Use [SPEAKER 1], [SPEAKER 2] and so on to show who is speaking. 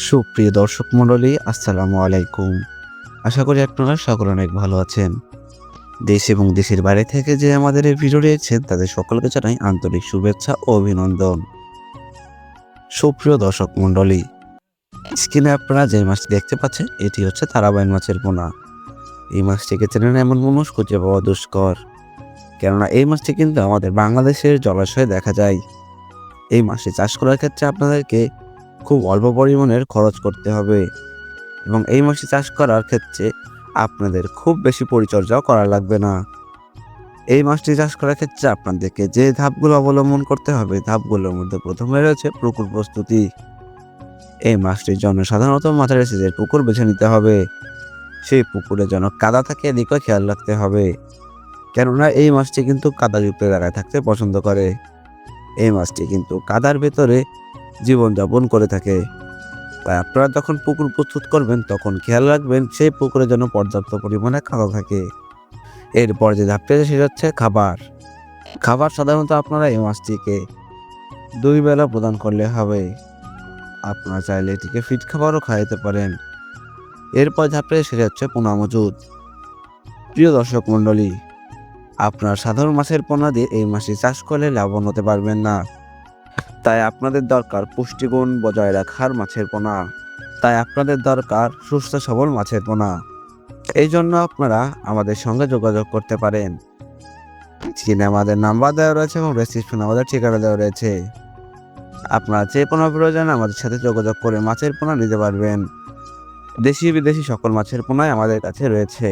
[SPEAKER 1] সুপ্রিয় দর্শক মণ্ডলী, আসসালামু আলাইকুম। আশা করি আপনারা সকলে অনেক ভালো আছেন। দেশ এবং দেশের বাইরে থেকে যে আমাদের এই ভিডিও দেখছেন তাদের সকলকে জানাই আন্তরিক শুভেচ্ছা ও অভিনন্দন। সুপ্রিয় দর্শক মণ্ডলী, স্ক্রিনে আপনারা যে মাছটি দেখতে পাচ্ছেন এটি হচ্ছে তারাবাইন মাছের পোনা। এই মাছটিকে চেনেন এমন মানুষ খুঁজে পাওয়া দুষ্কর, কেননা এই মাছটি কিন্তু আমাদের বাংলাদেশের জলাশয়ে দেখা যায়। এই মাছটি চাষ করার ক্ষেত্রে আপনাদেরকে খুব অল্প পরিমাণের খরচ করতে হবে এবং এই মাছটি চাষ করার ক্ষেত্রে আপনাদের খুব বেশি পরিচর্যাও করা লাগবে না। এই মাছটি চাষ করার ক্ষেত্রে আপনাদেরকে যে ধাপগুলো অবলম্বন করতে হবে, ধাপগুলোর মধ্যে প্রথমে রয়েছে পুকুর প্রস্তুতি। এই মাছটির জন্য সাধারণত মাছের সিজের পুকুর বেছে নিতে হবে। সেই পুকুরে যেন কাদা থাকে এদিকেও খেয়াল রাখতে হবে, কেননা এই মাছটি কিন্তু কাদাযুক্ত জায়গায় থাকতে পছন্দ করে। এই মাছটি কিন্তু কাদার ভেতরে জীবনযাপন করে থাকে। তাই আপনারা যখন পুকুর প্রস্তুত করবেন তখন খেয়াল রাখবেন সেই পুকুরে যেন পর্যাপ্ত পরিমাণে কাদা থাকে। এরপর যে ধাপটি আছে সেটা হচ্ছে খাবার। খাবার সাধারণত আপনারা এই মাছটিকে 2 বেলা প্রদান করলে হবে। আপনারা চাইলে এটিকে ফিড খাবারও খাওয়াতে পারেন। এরপর ধাপটি সেটা হচ্ছে পোনা মজুদ। প্রিয় দর্শক মণ্ডলী, আপনার সাধারণ মাছের পোনা দিয়ে এই মাছটি চাষ করলে লাভবান হতে পারবেন না। তাই আপনাদের দরকার পুষ্টিগুণ বজায় রাখার মাছের পোনা। তাই আপনাদের দরকার সুস্থ সবল মাছের পোনা। এই জন্য আপনারা আমাদের সঙ্গে যোগাযোগ করতে পারেন। স্ক্রিনে আমাদের নাম্বার দেওয়া রয়েছে এবং ডেসক্রিপশনে আমাদের ঠিকানা দেওয়া রয়েছে। আপনারা যে পোনা প্রয়োজন আমাদের সাথে যোগাযোগ করে মাছের পোনা নিতে পারবেন। দেশি বিদেশি সকল মাছের পোনাই আমাদের কাছে রয়েছে।